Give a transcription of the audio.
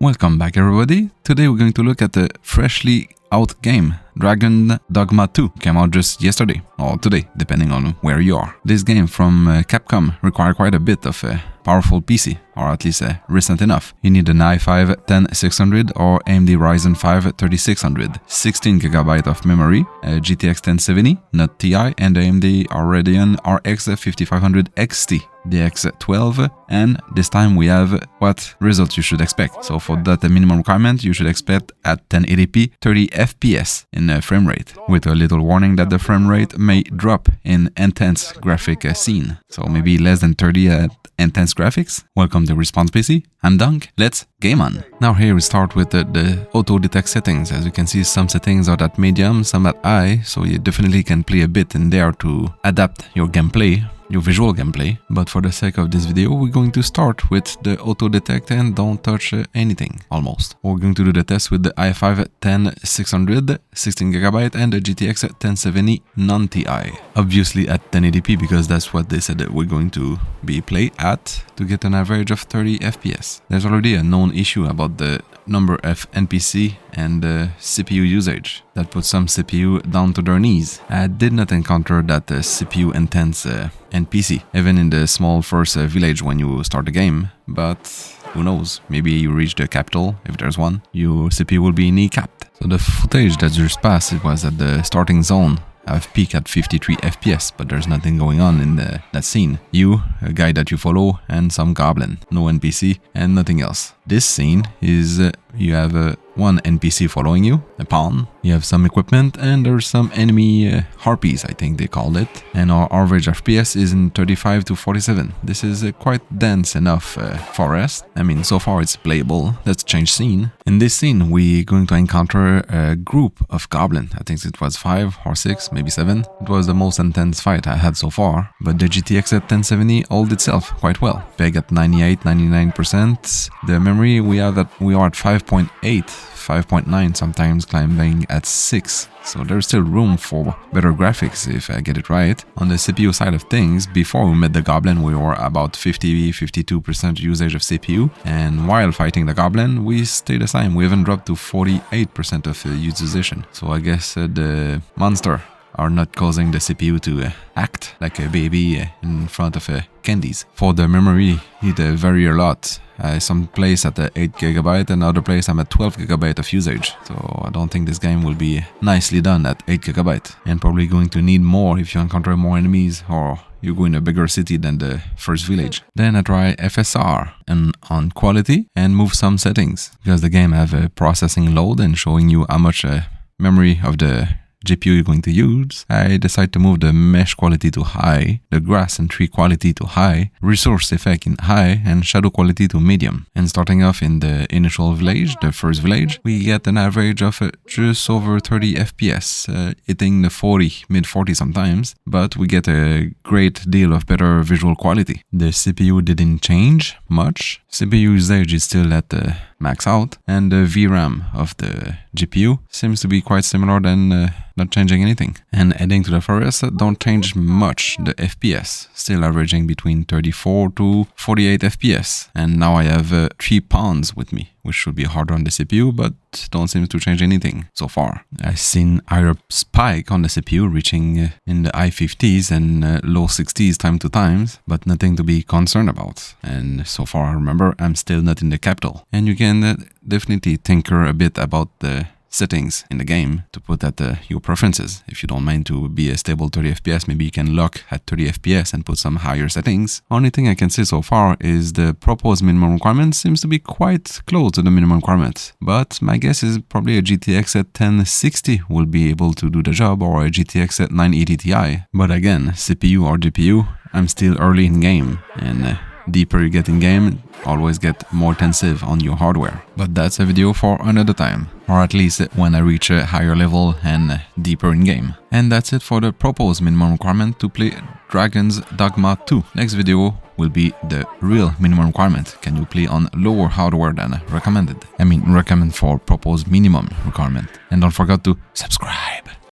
Welcome back everybody. Today we're going to look at the freshly out game, Dogma 2, came out just yesterday, or today, depending on where you are. This game from Capcom requires quite a bit of a powerful PC, or at least recent enough. You need an i5-10600 or AMD Ryzen 5 3600, 16GB of memory, a GTX1070, not Ti, and AMD Radeon RX 5500 XT. The X12, and this time we have what results you should expect. So for that minimum requirement, you should expect at 1080p 30 FPS in frame rate, with a little warning that the frame rate may drop in intense graphic scene. So maybe less than 30 at intense graphics. Welcome to Response PC, I'm Dunk, let's game on. Now here we start with the auto detect settings. As you can see, some settings are at medium, some at high, so you definitely can play a bit in there to adapt your gameplay, your visual gameplay, but for the sake of this video, we're going to start with the auto detect and don't touch anything, almost. We're going to do the test with the i5-10600, 16GB, and the GTX1070 non-Ti. Obviously at 1080p, because that's what they said that we're going to be play at, to get an average of 30 FPS. There's already a known issue about the number of NPC and CPU usage that puts some CPU down to their knees. I did not encounter that CPU intense NPC, even in the small first village when you start the game, but who knows, maybe you reach the capital, if there's one, your CPU will be kneecapped. So the footage that just passed, it was at the starting zone. I've peaked at 53 FPS, but there's nothing going on in that scene. You, a guy that you follow, and some goblin. No NPC, and nothing else. This scene is, you have one NPC following you, a pawn. You have some equipment, and there's some enemy harpies, I think they called it. And our average FPS is in 35 to 47. This is quite dense enough for us. I mean, so far it's playable. Let's change scene. In this scene, we're going to encounter a group of goblin. I think it was 5 or 6, maybe 7. It was the most intense fight I had so far, but the GTX 1070 holds itself quite well. Peg at 99%. The memory we are at 5.8, 5.9, sometimes climbing at 6. So there's still room for better graphics if I get it right. On the CPU side of things, before we met the goblin, we were about 50-52% usage of CPU. And while fighting the goblin, we stayed the same. We even dropped to 48% of utilization. So I guess the monster are not causing the CPU to act like a baby in front of candies. For the memory, it vary a lot. Some place at 8GB, and other place I'm at 12GB of usage. So I don't think this game will be nicely done at 8GB. And probably going to need more if you encounter more enemies or you go in a bigger city than the first village. Then I try FSR and on quality and move some settings, because the game have a processing load and showing you how much memory of the GPU you're going to use. I decide to move the mesh quality to high, the grass and tree quality to high, resource effect in high, and shadow quality to medium. And starting off in the initial village, the first village, we get an average of just over 30 FPS, hitting the 40, mid 40 sometimes, but we get a great deal of better visual quality. The CPU didn't change much. CPU usage is still at the max out, and the VRAM of the GPU seems to be quite similar than not changing anything. And heading to the forest, don't change much. The FPS still averaging between 34 to 48 FPS. And now I have 3 pawns with me, which should be harder on the CPU, but don't seem to change anything so far. I've seen higher spike on the CPU reaching in the high 50s and low 60s time to times, but nothing to be concerned about. And so far, remember, I'm still not in the capital. And you can definitely tinker a bit about the settings in the game to put at your preferences. If you don't mind to be a stable 30 FPS, maybe you can lock at 30 FPS and put some higher settings. Only thing I can say so far is the proposed minimum requirement seems to be quite close to the minimum requirement. But my guess is probably a GTX 1060 will be able to do the job, or a GTX 980 Ti. But again, CPU or GPU, I'm still early in game, and deeper you get in game, always get more intensive on your hardware. But that's a video for another time, or at least when I reach a higher level and deeper in game. And that's it for the proposed minimum requirement to play Dragon's Dogma 2. Next video will be the real minimum requirement. Can you play on lower hardware than recommended? I mean, recommend for proposed minimum requirement. And don't forget to subscribe.